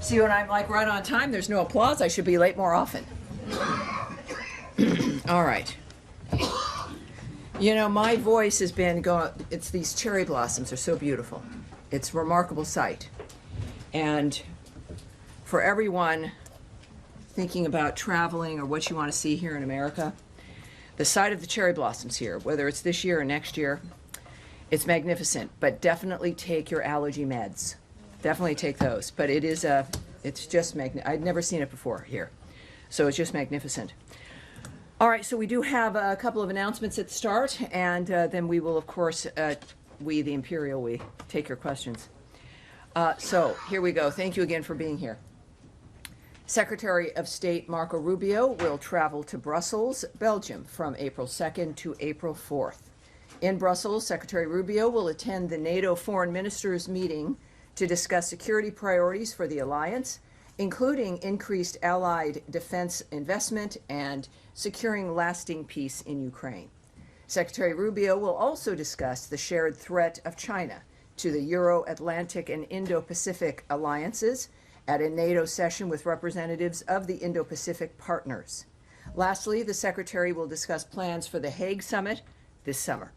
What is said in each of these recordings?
See, when I'm like right on time, there's no applause. I should be late more often. All right. You know, my voice has been going, it's these cherry blossoms are so beautiful. It's a remarkable sight. And for everyone thinking about traveling or what you want to see here in America, the sight of the cherry blossoms here, whether it's this year or next year, it's magnificent, but definitely take your allergy meds. Definitely take those. But it is it's just I'd never seen it before here. So it's just magnificent. All right, so we do have a couple of announcements at the start, and then we will, of course, we, the Imperial, we take your questions. So here we go. Thank you again for being here. Secretary of State Marco Rubio will travel to Brussels, Belgium, from April 2nd to April 4th. In Brussels, Secretary Rubio will attend the NATO Foreign Ministers meeting to discuss security priorities for the alliance, including increased allied defense investment and securing lasting peace in Ukraine. Secretary Rubio will also discuss the shared threat of China to the Euro-Atlantic and Indo-Pacific alliances at a NATO session with representatives of the Indo-Pacific partners. Lastly, the Secretary will discuss plans for the Hague Summit this summer.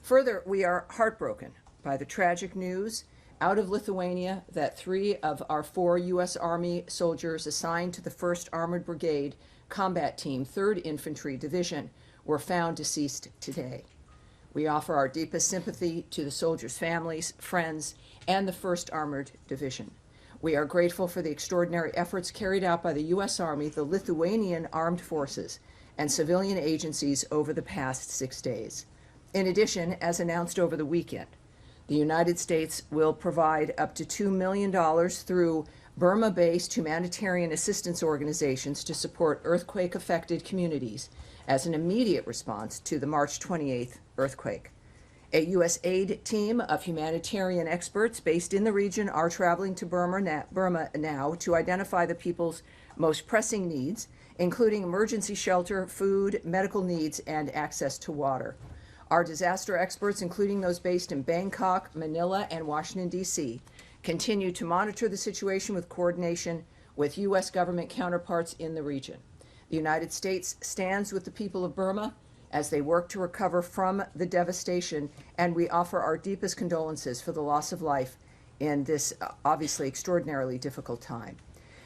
Further, we are heartbroken by the tragic news out of Lithuania that 3 of our 4 U.S. Army soldiers assigned to the 1st Armored Brigade Combat Team, 3rd Infantry Division, were found deceased today. We offer our deepest sympathy to the soldiers' families, friends, and the 1st Armored Division. We are grateful for the extraordinary efforts carried out by the U.S. Army, the Lithuanian Armed Forces, and civilian agencies over the past 6 days. In addition, as announced over the weekend, the United States will provide up to $2 million through Burma-based humanitarian assistance organizations to support earthquake-affected communities as an immediate response to the March 28th earthquake. A U.S. aid team of humanitarian experts based in the region are traveling to Burma now to identify the people's most pressing needs, including emergency shelter, food, medical needs, and access to water. Our disaster experts, including those based in Bangkok, Manila, and Washington, D.C., continue to monitor the situation with coordination with U.S. government counterparts in the region. The United States stands with the people of Burma as they work to recover from the devastation, and we offer our deepest condolences for the loss of life in this obviously extraordinarily difficult time.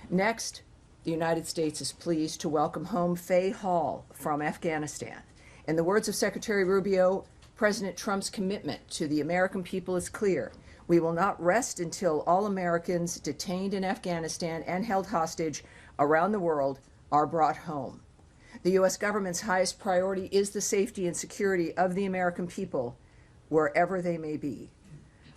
Next, the United States is pleased to welcome home Faye Hall from Afghanistan. In the words of Secretary Rubio, President Trump's commitment to the American people is clear. We will not rest until all Americans detained in Afghanistan and held hostage around the world are brought home. The U.S. government's highest priority is the safety and security of the American people, wherever they may be.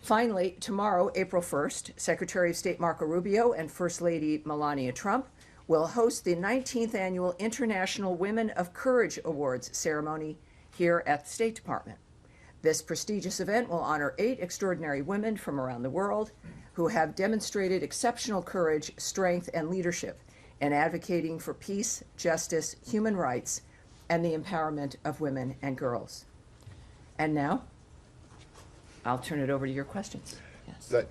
Finally, tomorrow, April 1st, Secretary of State Marco Rubio and First Lady Melania Trump will host the 19th Annual International Women of Courage Awards ceremony here at the State Department. This prestigious event will honor 8 extraordinary women from around the world who have demonstrated exceptional courage, strength, and leadership in advocating for peace, justice, human rights, and the empowerment of women and girls. And now, I'll turn it over to your questions. Yes.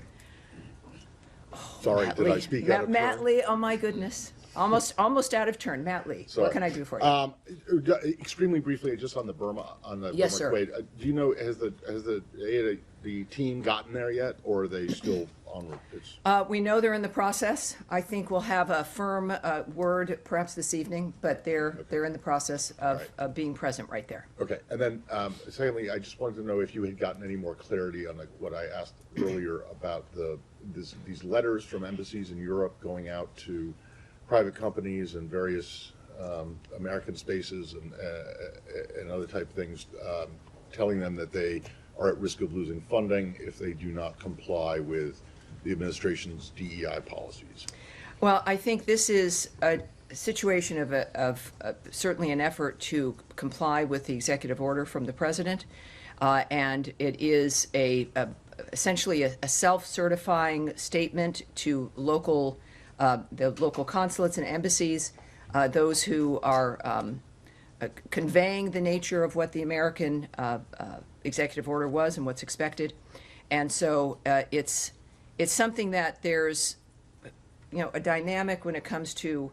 Sorry, did I speak out of turn? Matt Lee, oh my goodness. Almost out of turn. Matt Lee, Sorry. What can I do for you? Extremely briefly, just on the Burma, Yes, sir. Kuwait. Do you know, has the team gotten there yet, or are they still onward? We know they're in the process. I think we'll have a firm word perhaps this evening, but they're in the process of being present right there. Okay, and then secondly, I just wanted to know if you had gotten any more clarity on what I asked earlier about these letters from embassies in Europe going out to private companies and various American spaces and other type of things, telling them that they are at risk of losing funding if they do not comply with the administration's DEI policies. Well, I think this is a situation of certainly an effort to comply with the executive order from the president, and it is essentially a self-certifying statement to the local consulates and embassies, those who are conveying the nature of what the American executive order was and what's expected. And so it's something that there's a dynamic when it comes to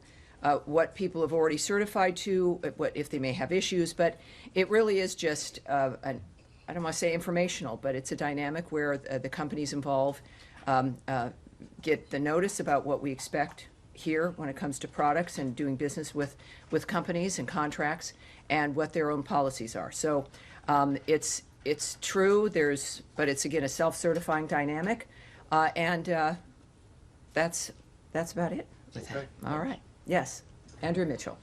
what people have already certified to, what if they may have issues, but it really is just I don't want to say informational, but it's a dynamic where the companies involved get the notice about what we expect here when it comes to products and doing business with companies and contracts and what their own policies are. So it's true, but it's again a self-certifying dynamic, and that's about it. Okay. All right. Yes, Andrew Mitchell.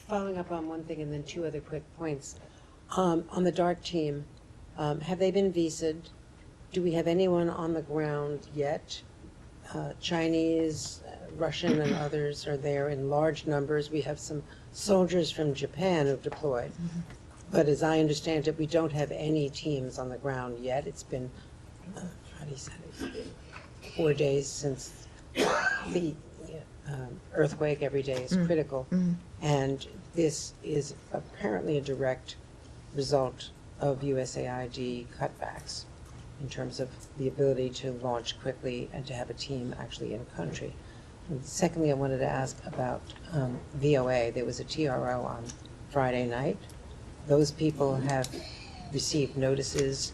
Following up on one thing and then two other quick points. On the DART team, have they been visaed? Do we have anyone on the ground yet? Chinese, Russian, and others are there in large numbers. We have some soldiers from Japan who've deployed. But as I understand it, we don't have any teams on the ground yet. It's been, 4 days since the earthquake. Every day is critical. And this is apparently a direct result of USAID cutbacks in terms of the ability to launch quickly and to have a team actually in country. And secondly, I wanted to ask about VOA. There was a TRO on Friday night. Those people have received notices.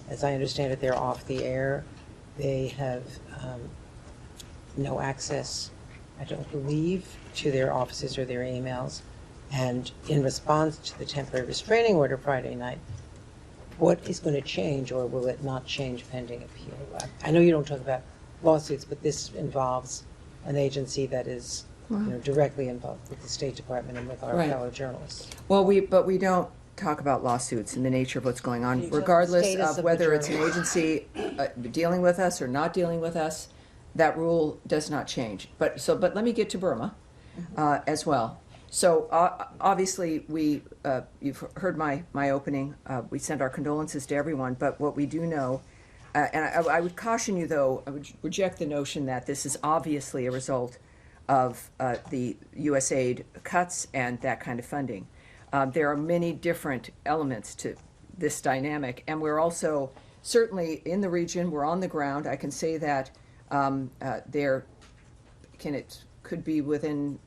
As I understand it, they're off the air. They have no access, I don't believe, to their offices or their emails. And in response to the temporary restraining order Friday night, what is going to change, or will it not change pending appeal? I know you don't talk about lawsuits, but this involves an agency that is directly involved with the State Department and with our Right. fellow journalists. Well, but we don't talk about lawsuits and the nature of what's going on, Can you tell the regardless status of of whether the it's an agency dealing with us or not dealing with us. That rule does not change. But let me get to Burma as well. So obviously you've heard my opening. We send our condolences to everyone. But what we do know, and I would caution you though, I would reject the notion that this is obviously a result of the USAID cuts and that kind of funding. There are many different elements to this dynamic, and we're also certainly in the region. We're on the ground. I can say that it could be within,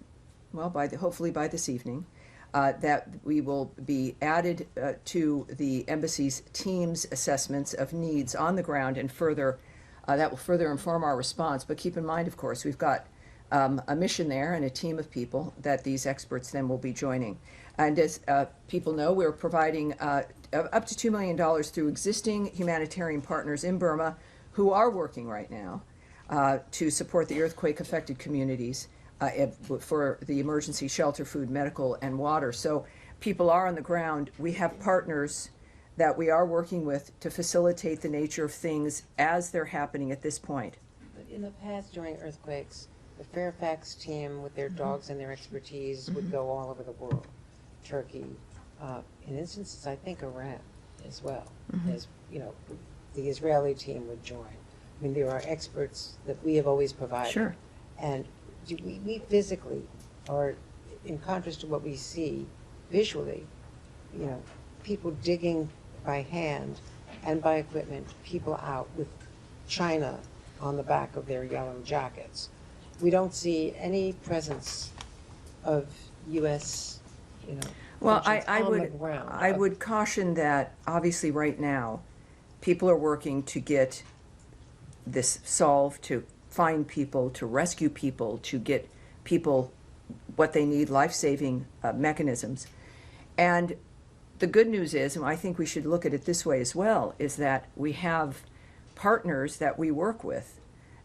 well, hopefully by this evening, that we will be added to the embassy's team's assessments of needs on the ground, and that will further inform our response. But keep in mind, of course, we've got a mission there and a team of people that these experts then will be joining. And as people know, we're providing up to $2 million through existing humanitarian partners in Burma who are working right now to support the earthquake-affected communities for the emergency shelter, food, medical, and water. So people are on the ground. We have partners that we are working with to facilitate the nature of things as they're happening at this point. But in the past, during earthquakes, the Fairfax team with their dogs and their expertise would go all over the world. Turkey, in instances, I think Iran as well. As the Israeli team would join. I mean, there are experts that we have always provided. Sure. And we physically, or in contrast to what we see visually, people digging by hand and by equipment, people out with China on the back of their yellow jackets. We don't see any presence of U.S. Well, agents I on the ground. would caution that obviously right now, people are working to get this solved, to find people, to rescue people, to get people what they need, life-saving mechanisms. And the good news is, and I think we should look at it this way as well, is that we have partners that we work with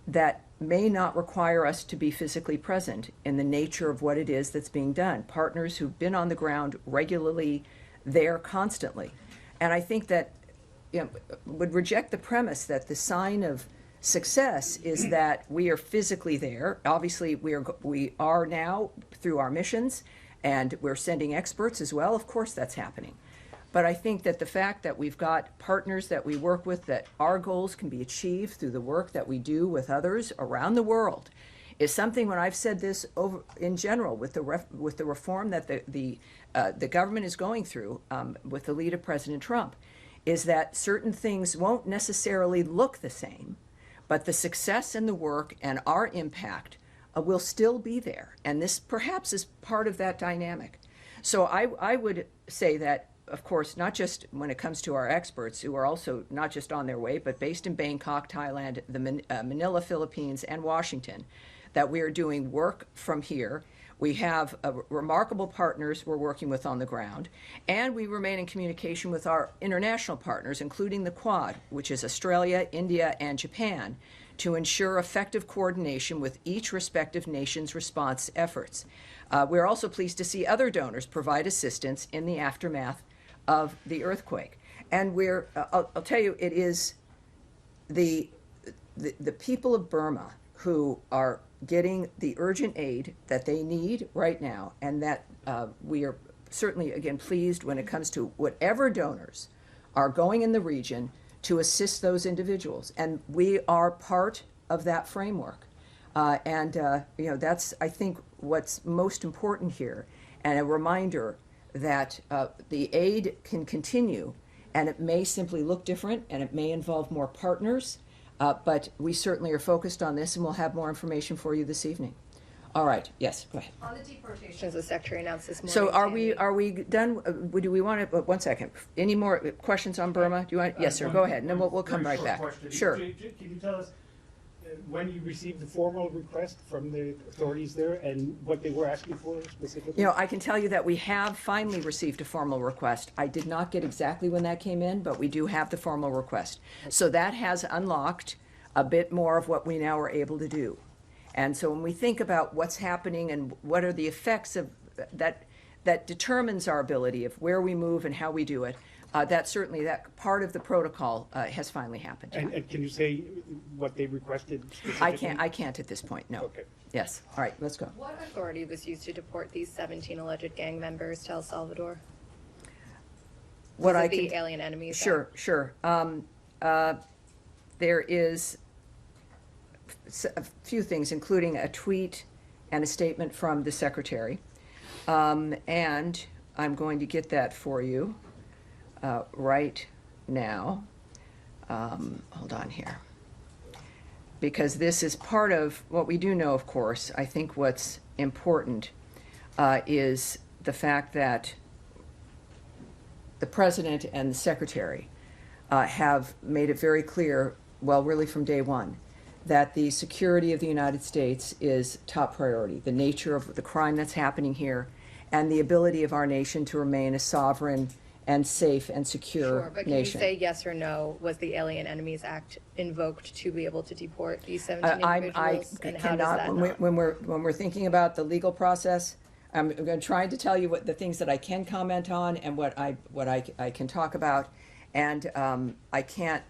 that may not require us to be physically present in the nature of what it is that's being done. Partners who've been on the ground regularly, there constantly. And I think that would reject the premise that the sign of success is that we are physically there. Obviously, we are now through our missions, and we're sending experts as well. Of course, that's happening. But I think that the fact that we've got partners that we work with, that our goals can be achieved through the work that we do with others around the world, is something. When I've said this over in general with the reform that the government is going through with the lead of President Trump, is that certain things won't necessarily look the same, but the success and the work and our impact will still be there. And this perhaps is part of that dynamic. So I would say that, of course, not just when it comes to our experts, who are also not just on their way, but based in Bangkok, Thailand, the Manila, Philippines, and Washington, that we are doing work from here. We have remarkable partners we're working with on the ground, and we remain in communication with our international partners, including the Quad, which is Australia, India, and Japan, to ensure effective coordination with each respective nation's response efforts. We're also pleased to see other donors provide assistance in the aftermath of the earthquake. And I'll tell you, it is the people of Burma who are getting the urgent aid that they need right now, and that we are certainly, again, pleased when it comes to whatever donors are going in the region to assist those individuals. And we are part of that framework. That's, I think, what's most important here, and a reminder that the aid can continue, and it may simply look different, and it may involve more partners, but we certainly are focused on this, and we'll have more information for you this evening. All right. Yes, go ahead. On the deportations, the Secretary announced this morning. So are we done? Do we want to, 1 second, any more questions on Burma? Do you want, yes, sir, go ahead, and then we'll come right back. Question. Sure. Can you tell us when you received the formal request from the authorities there and what they were asking for specifically? You know, I can tell you that we have finally received a formal request. I did not get exactly when that came in, but we do have the formal request. So that has unlocked a bit more of what we now are able to do. And so when we think about what's happening and what are the effects of that, that determines our ability of where we move and how we do it, that certainly, that part of the protocol has finally happened. And can you say what they requested specifically? I can't at this point, no. Okay. Yes, all right, let's go. What authority was used to deport these 17 alleged gang members to El Salvador? What Was I it the can, Alien Enemies Sure, Act? sure. There is a few things, including a tweet and a statement from the Secretary. And I'm going to get that for you right now. Hold on here. Because this is part of what we do know, of course. I think what's important is the fact that the President and the Secretary have made it very clear, well, really from day one, that the security of the United States is top priority, the nature of the crime that's happening here, and the ability of our nation to remain a sovereign and safe and secure Sure, but can nation. you say yes or no, was the Alien Enemies Act invoked to be able to deport these 17 individuals? I and how does cannot, that not? when we're thinking about the legal process, I'm going to try to tell you what the things that I can comment on and what I can talk about, and I can't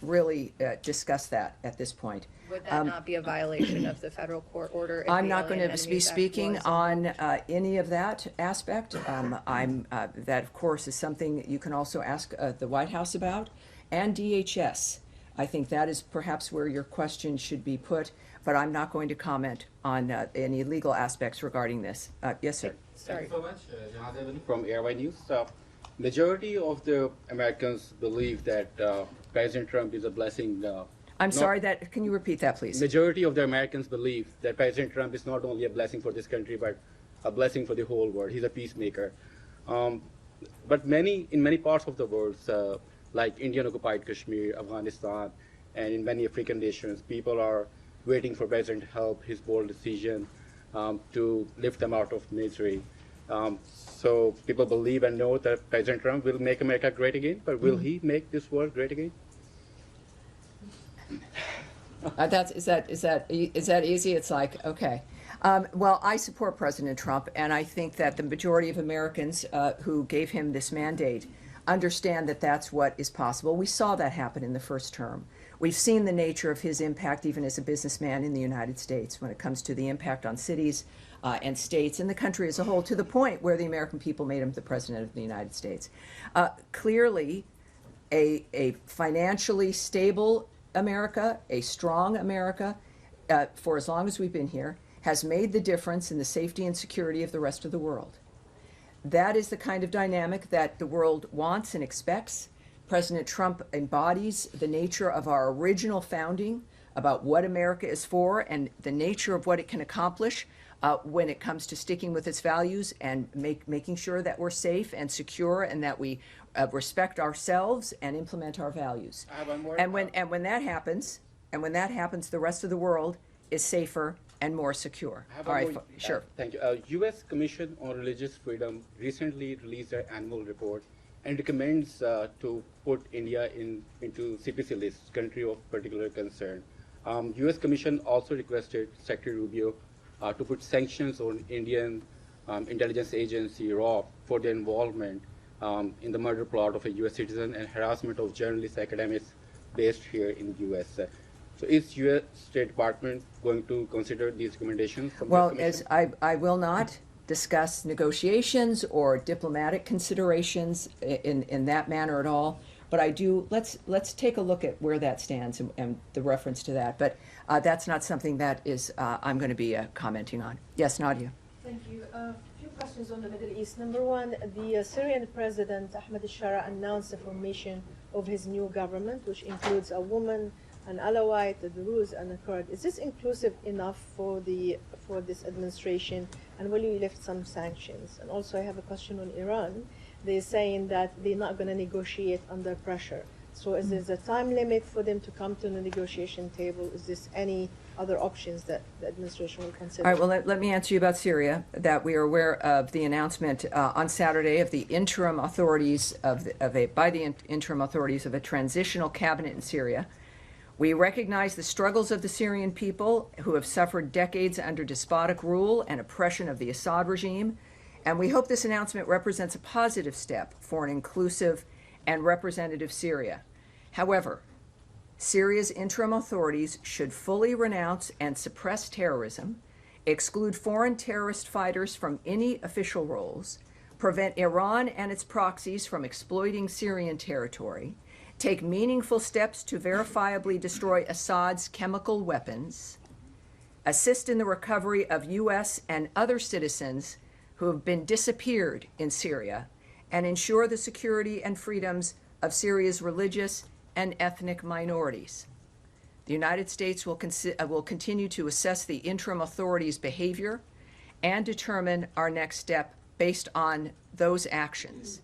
really discuss that at this point. Would that not be a violation of the federal court order? If I'm the not going Alien to be Enemies Act speaking was on any of that aspect. That, of course, is something you can also ask the White House about, and DHS. I think that is perhaps where your question should be put, but I'm not going to comment on any legal aspects regarding this. Yes, sir. Sorry. Thank you so much, Jonathan from Airway News. Majority of the Americans believe that President Trump is a blessing. I'm sorry, can you repeat that, please? Majority of the Americans believe that President Trump is not only a blessing for this country, but a blessing for the whole world. He's a peacemaker. But in many parts of the world, like Indian-occupied Kashmir, Afghanistan, and in many African nations, people are waiting for President to help his bold decision to lift them out of misery. So people believe and know that President Trump will make America great again, but will he make this world great again? Is that easy? It's like, okay. Well, I support President Trump, and I think that the majority of Americans who gave him this mandate understand that that's what is possible. We saw that happen in the first term. We've seen the nature of his impact even as a businessman in the United States when it comes to the impact on cities and states and the country as a whole, to the point where the American people made him the President of the United States. Clearly, a financially stable America, a strong America, for as long as we've been here, has made the difference in the safety and security of the rest of the world. That is the kind of dynamic that the world wants and expects. President Trump embodies the nature of our original founding about what America is for and the nature of what it can accomplish when it comes to sticking with its values and making sure that we're safe and secure and that we respect ourselves and implement our values. I have one more. And when that happens, the rest of the world is safer and more secure. I have All one right, more- sure. Thank you. U.S. Commission on Religious Freedom recently released their annual report and recommends to put India into CPC list, country of particular concern. U.S. Commission also requested Secretary Rubio to put sanctions on Indian intelligence agency RAW for their involvement in the murder plot of a U.S. citizen and harassment of journalists, academics based here in the U.S. So is U.S. State Department going to consider these recommendations from Well, the Commission? as I will not discuss negotiations or diplomatic considerations in that manner at all, but I do, let's take a look at where that stands and the reference to that. But that's not something that is I'm going to be commenting on. Yes, Nadia. Thank you. A few questions on the Middle East. Number one, the Syrian President Ahmed al-Shara announced the formation of his new government, which includes a woman, an Alawite, a Druze, and a Kurd. Is this inclusive enough for this administration, and will you lift some sanctions? And also, I have a question on Iran. They're saying that they're not going to negotiate under pressure. So is there a time limit for them to come to the negotiation table? Is this any other options that the administration will consider? All right, well, let me answer you about Syria, that we are aware of the announcement on Saturday of the interim authorities by the interim authorities of a transitional cabinet in Syria. We recognize the struggles of the Syrian people who have suffered decades under despotic rule and oppression of the Assad regime, and we hope this announcement represents a positive step for an inclusive and representative Syria. However, Syria's interim authorities should fully renounce and suppress terrorism, exclude foreign terrorist fighters from any official roles, prevent Iran and its proxies from exploiting Syrian territory, take meaningful steps to verifiably destroy Assad's chemical weapons, assist in the recovery of U.S. and other citizens who have been disappeared in Syria, and ensure the security and freedoms of Syria's religious and ethnic minorities. The United States will continue to assess the interim authorities' behavior and determine our next step based on those actions.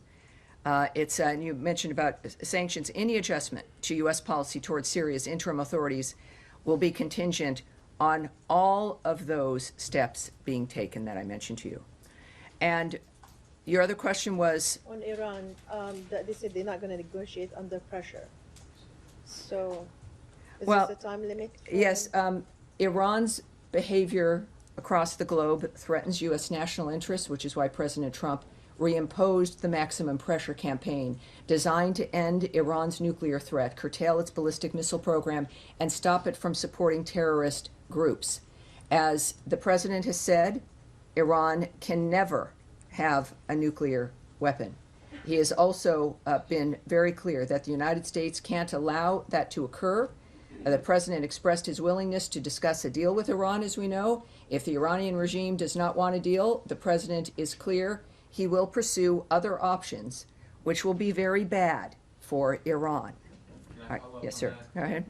And you mentioned about sanctions. Any adjustment to U.S. policy towards Syria's interim authorities will be contingent on all of those steps being taken that I mentioned to you. And your other question was? On Iran, that they said they're not going to negotiate under pressure. So is Well, this a time limit? Yes, Iran's behavior across the globe threatens U.S. national interests, which is why President Trump reimposed the maximum pressure campaign designed to end Iran's nuclear threat, curtail its ballistic missile program, and stop it from supporting terrorist groups. As the president has said, Iran can never have a nuclear weapon. He has also been very clear that the United States can't allow that to occur. The president expressed his willingness to discuss a deal with Iran, as we know. If the Iranian regime does not want a deal, the president is clear he will pursue other options, which will be very bad for Iran. All right. Yes, sir. Go ahead.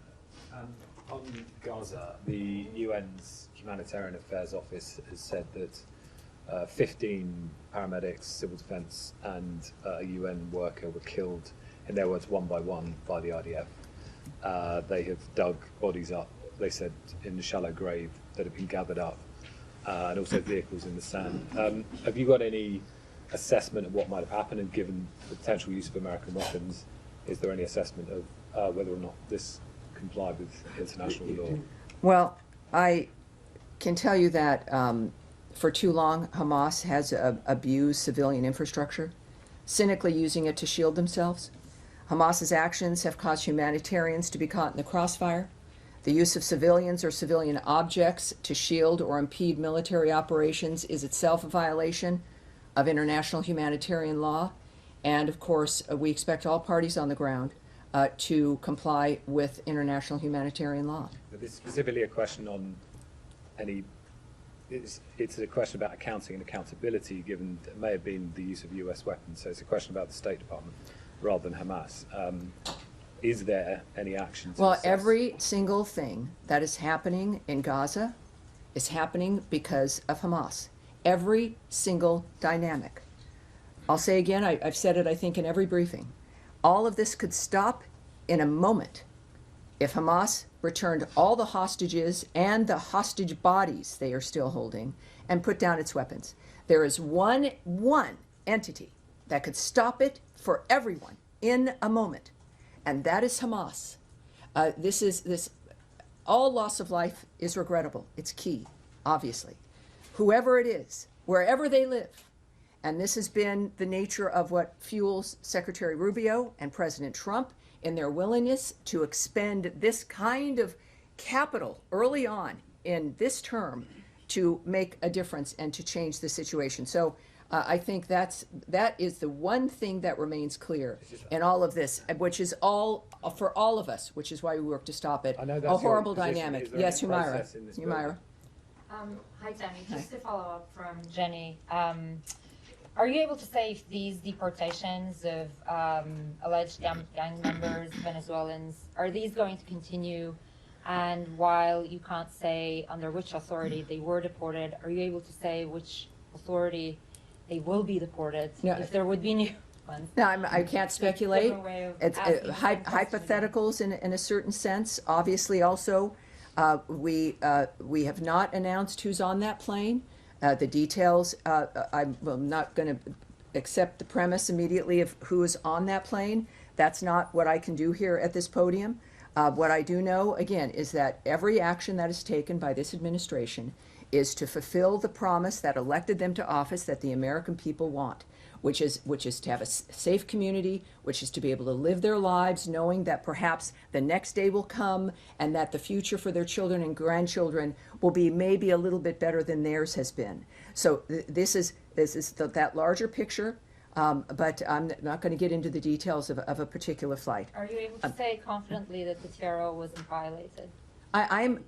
On Gaza, the UN's Humanitarian Affairs Office has said that 15 paramedics, civil defense, and a UN worker were killed, in their words, one by one by the IDF. They have dug bodies up, they said, in the shallow grave that have been gathered up, and also vehicles in the sand. Have you got any assessment of what might have happened, and given the potential use of American weapons, is there any assessment of whether or not this complied with international law? Well, I can tell you that for too long, Hamas has abused civilian infrastructure, cynically using it to shield themselves. Hamas's actions have caused humanitarians to be caught in the crossfire. The use of civilians or civilian objects to shield or impede military operations is itself a violation of international humanitarian law. And of course, we expect all parties on the ground to comply with international humanitarian law. But this is specifically a question on any, it's a question about accounting and accountability, given it may have been the use of US weapons. So it's a question about the State Department. rather than Hamas. Is there any action to Well, assess? every single thing that is happening in Gaza is happening because of Hamas. Every single dynamic. I'll say again, I've said it, I think, in every briefing. All of this could stop in a moment if Hamas returned all the hostages and the hostage bodies they are still holding and put down its weapons. There is one entity that could stop it for everyone in a moment, and that is Hamas. All loss of life is regrettable. It's key, obviously. Whoever it is, wherever they live, and this has been the nature of what fuels Secretary Rubio and President Trump in their willingness to expend this kind of capital early on in this term to make a difference and to change the situation. So I think that is the one thing that remains clear in all of this, which is all for all of us, which is why we work to stop it. I know A that's your horrible position. dynamic. Is there Yes, any Humaira. process in this Humaira. Hi, Tammy. Just to follow up from Jenny, are you able to say if these deportations of alleged gang members, Venezuelans, are these going to continue? And while you can't say under which authority they were deported, are you able to say which authority they will be deported No. if there would be new ones? No, I can't speculate. Different way of It's asking the same question. hypotheticals in a certain sense. Obviously, also, we have not announced who's on that plane. The details, I'm not going to accept the premise immediately of who is on that plane. That's not what I can do here at this podium. What I do know, again, is that every action that is taken by this administration is to fulfill the promise that elected them to office that the American people want, which is to have a safe community, which is to be able to live their lives knowing that perhaps the next day will come and that the future for their children and grandchildren will be maybe a little bit better than theirs has been. So this is that larger picture, but I'm not going to get into the details of a particular flight. Are you able to say confidently that the TRO wasn't violated? I'm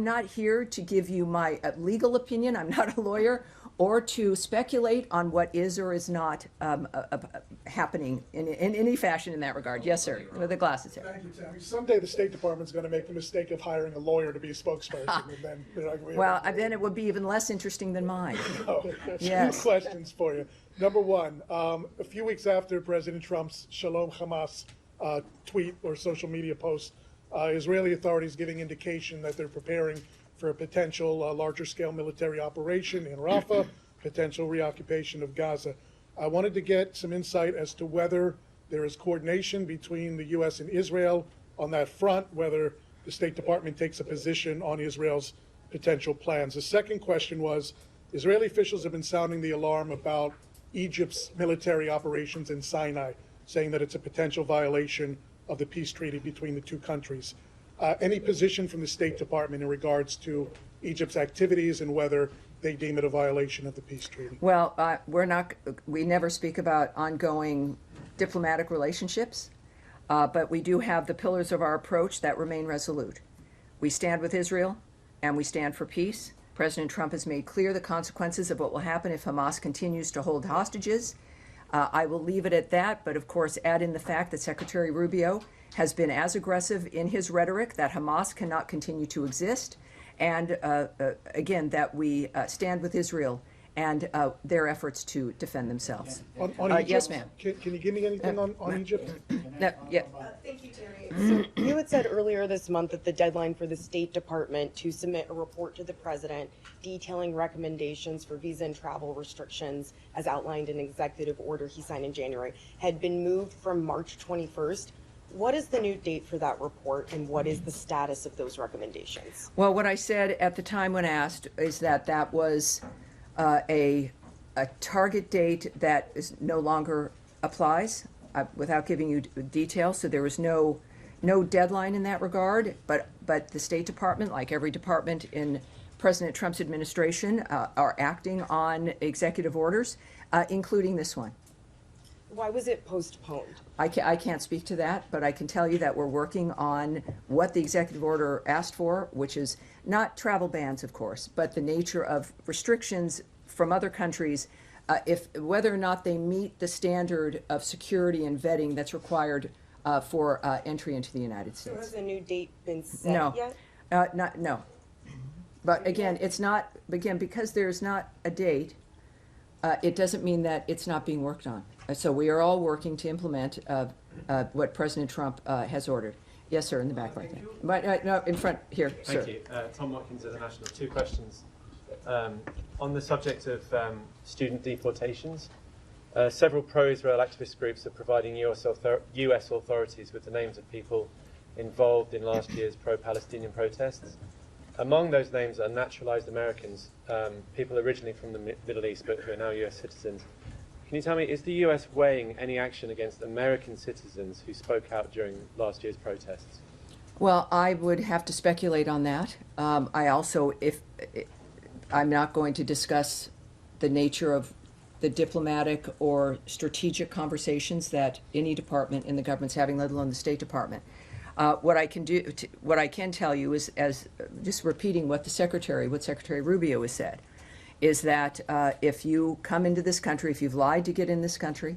not here to give you my legal opinion. I'm not a lawyer, or to speculate on what is or is not happening in any fashion in that regard. Yes, sir. With the glasses here. Thank you, Tammy. Someday the State Department's going to make the mistake of hiring a lawyer to be a spokesperson, and then they're not going to Well, then it would be even less interesting than mine. Yes. Two questions for you. Number one, a few weeks after President Trump's Shalom Hamas tweet or social media post, Israeli authorities giving indication that they're preparing for a potential larger-scale military operation in Rafah, potential reoccupation of Gaza. I wanted to get some insight as to whether there is coordination between the U.S. and Israel on that front, whether the State Department takes a position on Israel's potential plans. The second question was, Israeli officials have been sounding the alarm about Egypt's military operations in Sinai, saying that it's a potential violation of the peace treaty between the two countries. Any position from the State Department in regards to Egypt's activities and whether they deem it a violation of the peace treaty? Well, we never speak about ongoing diplomatic relationships, but we do have the pillars of our approach that remain resolute. We stand with Israel, and we stand for peace. President Trump has made clear the consequences of what will happen if Hamas continues to hold hostages. I will leave it at that, but of course add in the fact that Secretary Rubio has been as aggressive in his rhetoric that Hamas cannot continue to exist, and again, that we stand with Israel and their efforts to defend themselves. On Egypt, yes, ma'am. Can you give me anything on Egypt? Yeah. Thank you, Terry. So you had said earlier this month that the deadline for the State Department to submit a report to the president detailing recommendations for visa and travel restrictions as outlined in executive order he signed in January had been moved from March 21st. What is the new date for that report, and what is the status of those recommendations? Well, what I said at the time when asked is that that was a target date that is no longer applies, without giving you details. So there was no deadline in that regard. But the State Department, like every department in President Trump's administration, are acting on executive orders, including this one. Why was it postponed? I can't speak to that, but I can tell you that we're working on what the executive order asked for, which is not travel bans, of course, but the nature of restrictions from other countries if whether or not they meet the standard of security and vetting that's required for entry into the United So States. has a new date been set No, yet? no. But again, it's not, again, because there's not a date, it doesn't mean that it's not being worked on. So we are all working to implement what President Trump has ordered. Yes, sir, in the back right there. But, no, in front, here, sir. Thank you. Tom Watkins, International. 2 questions. On the subject of student deportations, several pro-Israel activist groups are providing US authorities with the names of people involved in last year's pro-Palestinian protests. Among those names are naturalized Americans, people originally from the Middle East but who are now US citizens. Can you tell me, is the US weighing any action against American citizens who spoke out during last year's protests? Well, I would have to speculate on that. I also, I'm not going to discuss the nature of the diplomatic or strategic conversations that any department in the government's having, let alone the State Department. What I can tell you is, as just repeating what Secretary Rubio has said, is that if you come into this country, if you've lied to get in this country,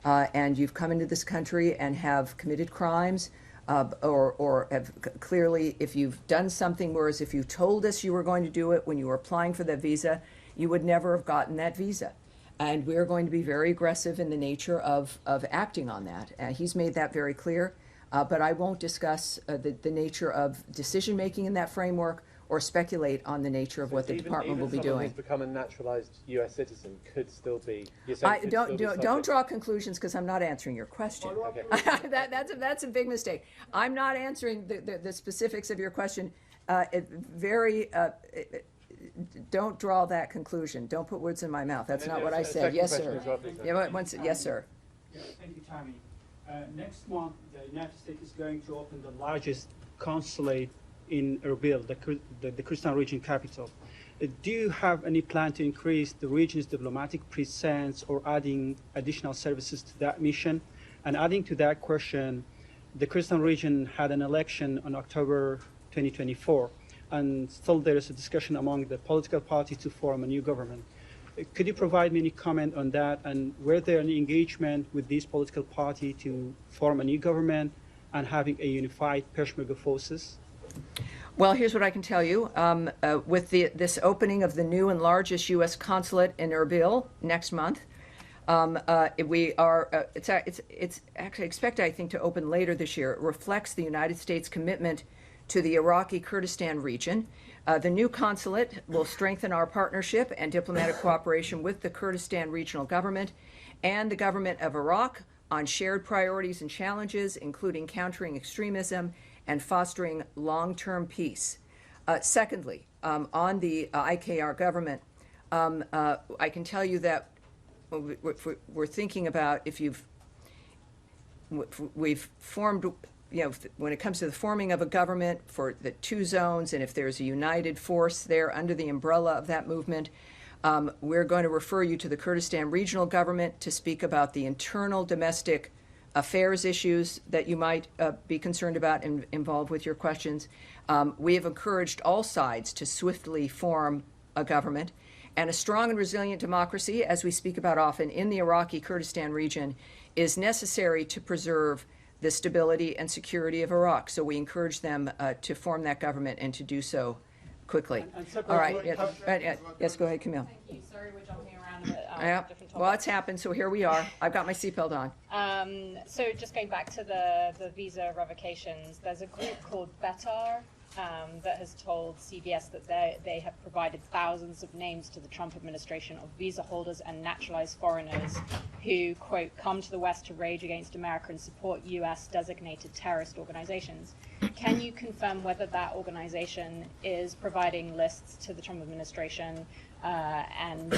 and you've come into this country and have committed crimes, or have clearly, if you've done something, whereas if you told us you were going to do it when you were applying for that visa, you would never have gotten that visa. And we're going to be very aggressive in the nature of acting on that. And he's made that very clear. But I won't discuss the nature of decision-making in that framework or speculate on the nature of what the department will be doing. Someone who's become a naturalized U.S. citizen could still be. Don't draw conclusions because I'm not answering your question. Okay. That's a big mistake. I'm not answering the specifics of your question. Don't draw that conclusion. Don't put words in my mouth. That's not what I said. Yes, sir. Yes, sir. Yeah, thank you, Tammy. Next month, the United States is going to open the largest consulate in Erbil, the Kurdistan region capital. Do you have any plan to increase the region's diplomatic presence or adding additional services to that mission? And adding to that question, the Kurdistan region had an election on October 2024, and still there is a discussion among the political parties to form a new government. Could you provide me any comment on that, and were there any engagement with this political party to form a new government and having a unified Peshmerga forces? Well, here's what I can tell you. With this opening of the new and largest U.S. consulate in Erbil next month, we are. It's actually expected, I think, to open later this year. It reflects the United States' commitment to the Iraqi Kurdistan region. The new consulate will strengthen our partnership and diplomatic cooperation with the Kurdistan regional government and the government of Iraq on shared priorities and challenges, including countering extremism and fostering long-term peace. Secondly, on the IKR government, I can tell you that we're thinking about we've formed, when it comes to the forming of a government for the 2 zones, and if there's a united force there under the umbrella of that movement, we're going to refer you to the Kurdistan regional government to speak about the internal domestic affairs issues that you might be concerned about and involved with your questions. We have encouraged all sides to swiftly form a government, and a strong and resilient democracy, as we speak about often in the Iraqi Kurdistan region, is necessary to preserve the stability and security of Iraq. So we encourage them to form that government and to do so quickly. All right. Yes, go ahead, Camille. Thank you. Sorry, we're jumping around a bit. Yeah. Different Well, it's happened, so here we are. I've got my seatbelt on. So just going back to the visa revocations, there's a group called Betar that has told CBS that they have provided thousands of names to the Trump administration of visa holders and naturalized foreigners who, quote, come to the West to rage against America and support U.S. designated terrorist organizations. Can you confirm whether that organization is providing lists to the Trump administration and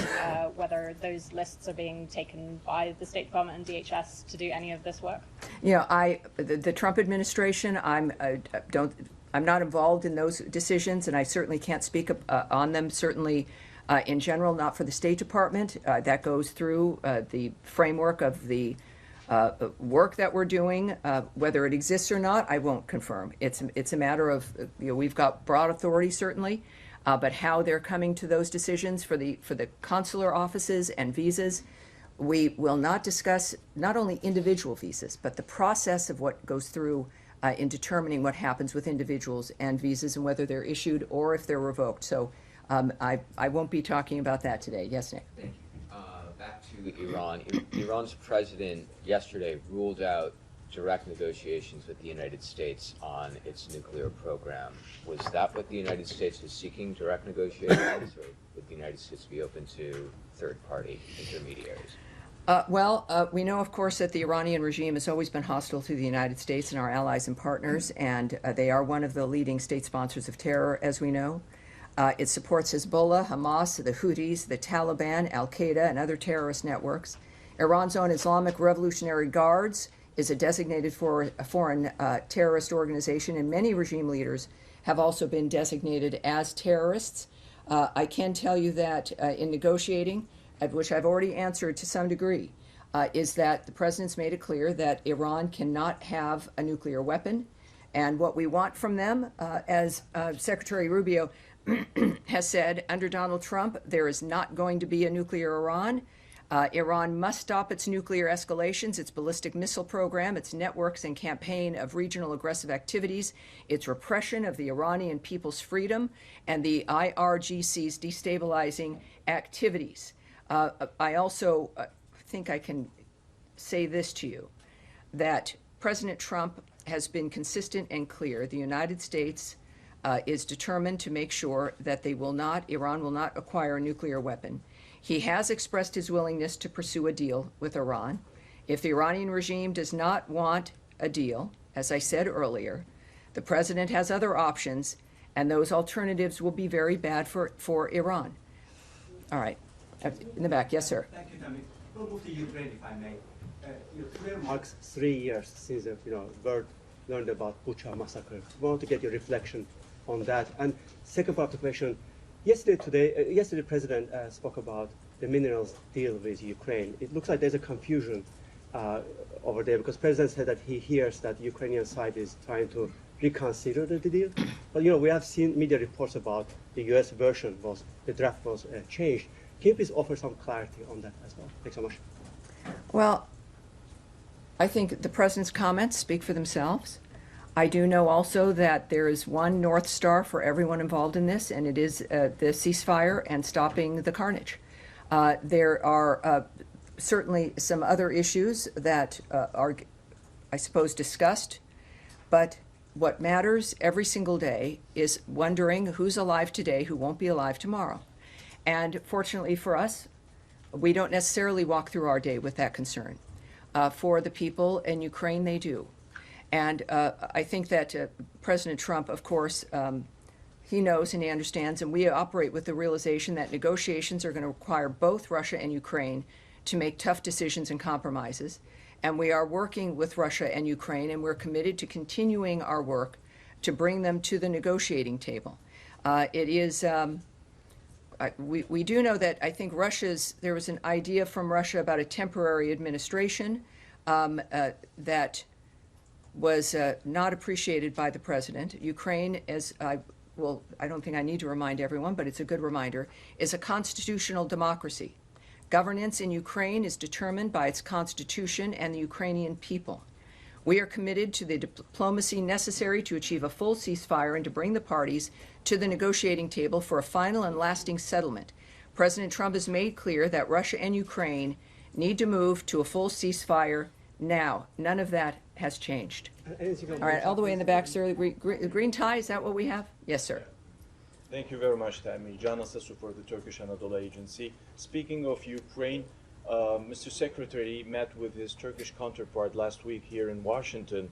whether those lists are being taken by the State Department and DHS to do any of this work? The Trump administration, I'm not involved in those decisions, and I certainly can't speak on them, certainly in general, not for the State Department. That goes through the framework of the work that we're doing. Whether it exists or not, I won't confirm. It's a matter of, we've got broad authority, certainly, But how they're coming to those decisions for the consular offices and visas, we will not discuss not only individual visas, but the process of what goes through in determining what happens with individuals and visas and whether they're issued or if they're revoked. So I won't be talking about that today. Yes, Nick? Thank you. Back to Iran. Iran's president yesterday ruled out direct negotiations with the United States on its nuclear program. Was that what the United States was seeking, direct negotiations, or would the United States be open to third-party intermediaries? We know, of course, that the Iranian regime has always been hostile to the United States and our allies and partners, and they are one of the leading state sponsors of terror, as we know. It supports Hezbollah, Hamas, the Houthis, the Taliban, Al-Qaeda, and other terrorist networks. Iran's own Islamic Revolutionary Guards is a designated foreign terrorist organization, and many regime leaders have also been designated as terrorists. I can tell you that in negotiating, which I've already answered to some degree, is that the president's made it clear that Iran cannot have a nuclear weapon. And what we want from them, as Secretary Rubio has said, under Donald Trump, there is not going to be a nuclear Iran. Iran must stop its nuclear escalations, its ballistic missile program, its networks and campaign of regional aggressive activities, its repression of the Iranian people's freedom, and the IRGC's destabilizing activities. I also think I can say this to you, that President Trump has been consistent and clear. The United States is determined to make sure that Iran will not acquire a nuclear weapon. He has expressed his willingness to pursue a deal with Iran. If the Iranian regime does not want a deal, as I said earlier, the president has other options, and those alternatives will be very bad for Iran. All right. In the back. Yes, sir. Thank you, Tammy. We'll move to Ukraine, if I may. Today marks 3 years since the world learned about Bucha massacre. We want to get your reflection on that. And second part of the question, yesterday President spoke about the minerals deal with Ukraine. It looks like there's a confusion over there because President said that he hears that the Ukrainian side is trying to reconsider the deal. But we have seen media reports about the U.S. version the draft was changed. Can you please offer some clarity on that as well? Thanks so much. Well, I think the president's comments speak for themselves. I do know also that there is one North Star for everyone involved in this, and it is the ceasefire and stopping the carnage. There are certainly some other issues that are, I suppose, discussed, but what matters every single day is wondering who's alive today, who won't be alive tomorrow. And fortunately for us, we don't necessarily walk through our day with that concern. For the people in Ukraine, they do. And I think that President Trump, of course, he knows and he understands, and we operate with the realization that negotiations are going to require both Russia and Ukraine to make tough decisions and compromises. And we are working with Russia and Ukraine, and we're committed to continuing our work to bring them to the negotiating table. We do know that I think there was an idea from Russia about a temporary administration that was not appreciated by the president. Ukraine, I don't think I need to remind everyone, but it's a good reminder, is a constitutional democracy. Governance in Ukraine is determined by its constitution and the Ukrainian people. We are committed to the diplomacy necessary to achieve a full ceasefire and to bring the parties to the negotiating table for a final and lasting settlement. President Trump has made clear that Russia and Ukraine need to move to a full ceasefire now. None of that has changed. All right, all the way in the back, sir. The green tie, is that what we have? Yes, sir. Thank you very much, Tammy. Can Asasu for the Turkish Anadolu Agency. Speaking of Ukraine, Mr. Secretary met with his Turkish counterpart last week here in Washington,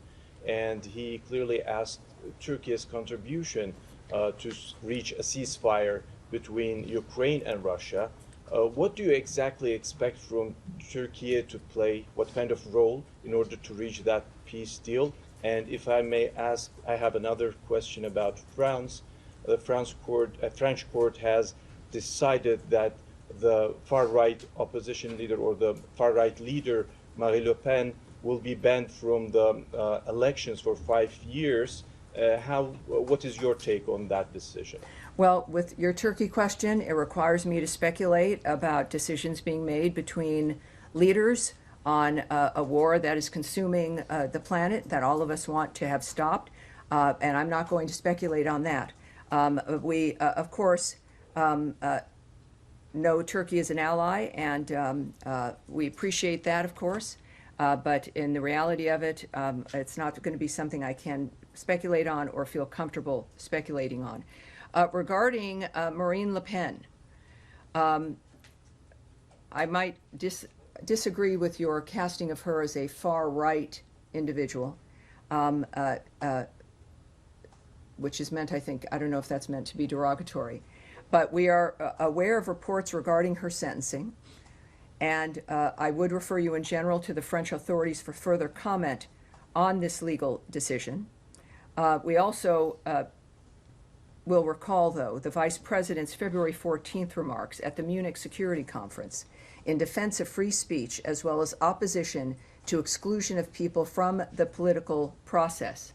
and he clearly asked Turkey's contribution to reach a ceasefire between Ukraine and Russia. What do you exactly expect from Turkey to play? What kind of role in order to reach that peace deal? And if I may ask, I have another question about France. The French court has decided that the far-right opposition leader or the far-right leader, Marine Le Pen, will be banned from the elections for 5 years. What is your take on that decision? Well, with your Turkey question, it requires me to speculate about decisions being made between leaders on a war that is consuming the planet that all of us want to have stopped, and I'm not going to speculate on that. We, of course, know Turkey is an ally, and we appreciate that, of course, but in the reality of it, it's not going to be something I can speculate on or feel comfortable speculating on. Regarding Marine Le Pen, I might disagree with your casting of her as a far-right individual, which is meant, I think, I don't know if that's meant to be derogatory, but we are aware of reports regarding her sentencing, and I would refer you in general to the French authorities for further comment on this legal decision. We also will recall, though, the Vice President's February 14th remarks at the Munich Security Conference in defense of free speech, as well as opposition to exclusion of people from the political process.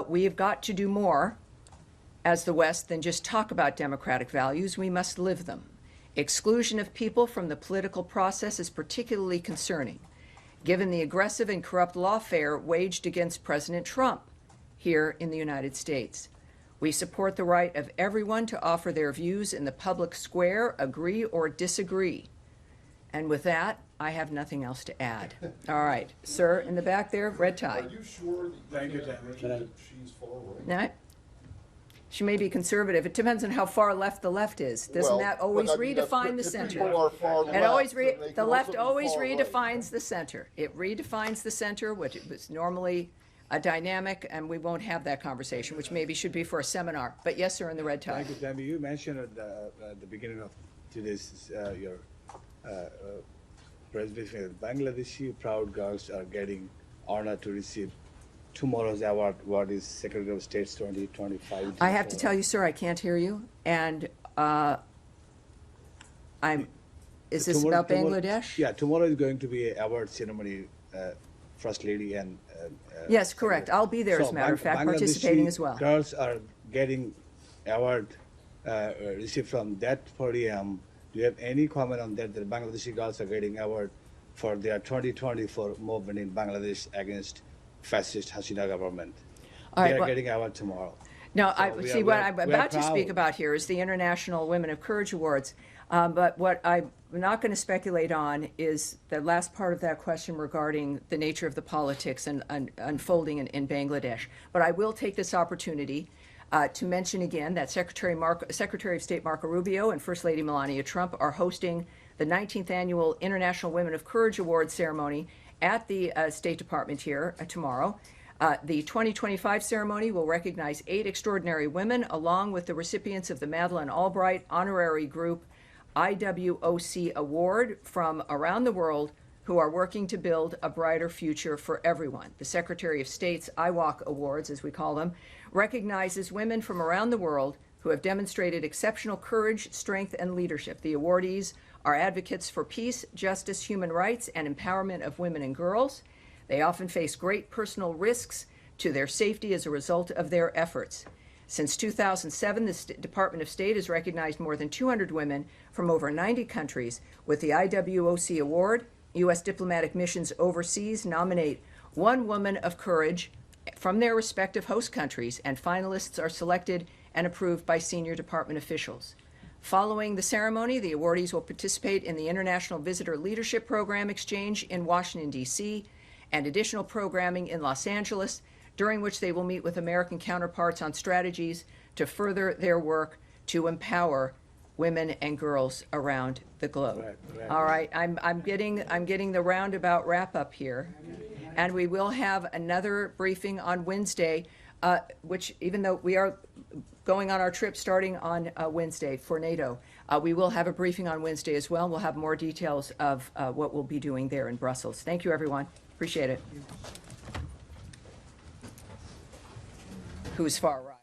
We have got to do more as the West than just talk about democratic values. We must live them. Exclusion of people from the political process is particularly concerning, given the aggressive and corrupt lawfare waged against President Trump here in the United States. We support the right of everyone to offer their views in the public square, agree or disagree. And with that, I have nothing else to add. All right, sir, in the back there, red tie. Are you sure that you can't agree that she's far right? No, she may be conservative. It depends on how far left the left is. Doesn't that always redefine the center? The left always redefines the center. It redefines the center, which was normally a dynamic, and we won't have that conversation, which maybe should be for a seminar. But yes, sir, in the red tie. Thank you, Tammy. You mentioned at the beginning of today's your presentation that Bangladeshi proud girls are getting honored to receive tomorrow's award. What is Secretary of State's 2025? I have to tell you, sir, I can't hear you, and is this about Bangladesh? Yeah, tomorrow is going to be an award ceremony. First Lady and yes, correct. I'll be there, as a matter of fact, participating as well. Girls are getting award received from that podium. Do you have any comment on that? That Bangladeshi girls are getting award for their 2024 movement in Bangladesh against fascist Hasina government. They are getting award tomorrow. No, so what I'm about to speak about here is the International Women of Courage Awards. But what I'm not going to speculate on is the last part of that question regarding the nature of the politics and unfolding in Bangladesh. But I will take this opportunity to mention again that Secretary of State Marco Rubio and First Lady Melania Trump are hosting the 19th Annual International Women of Courage Awards ceremony at the State Department here tomorrow. The 2025 ceremony will recognize 8 extraordinary women, along with the recipients of the Madeleine Albright Honorary Group IWOC Award from around the world who are working to build a brighter future for everyone. The Secretary of State's IWOC Awards, as we call them, recognizes women from around the world who have demonstrated exceptional courage, strength, and leadership. The awardees are advocates for peace, justice, human rights, and empowerment of women and girls. They often face great personal risks to their safety as a result of their efforts. Since 2007, the Department of State has recognized more than 200 women from over 90 countries with the IWOC Award. U.S. diplomatic missions overseas nominate one woman of courage from their respective host countries, and finalists are selected and approved by senior department officials. Following the ceremony, the awardees will participate in the International Visitor Leadership Program Exchange in Washington, D.C., and additional programming in Los Angeles, during which they will meet with American counterparts on strategies to further their work to empower women and girls around the globe. Right. All right, I'm getting the roundabout wrap up here, and we will have another briefing on Wednesday, which, even though we are going on our trip starting on Wednesday for NATO, we will have a briefing on Wednesday as well. We'll have more details of what we'll be doing there in Brussels. Thank you, everyone. Appreciate it. Who's far right?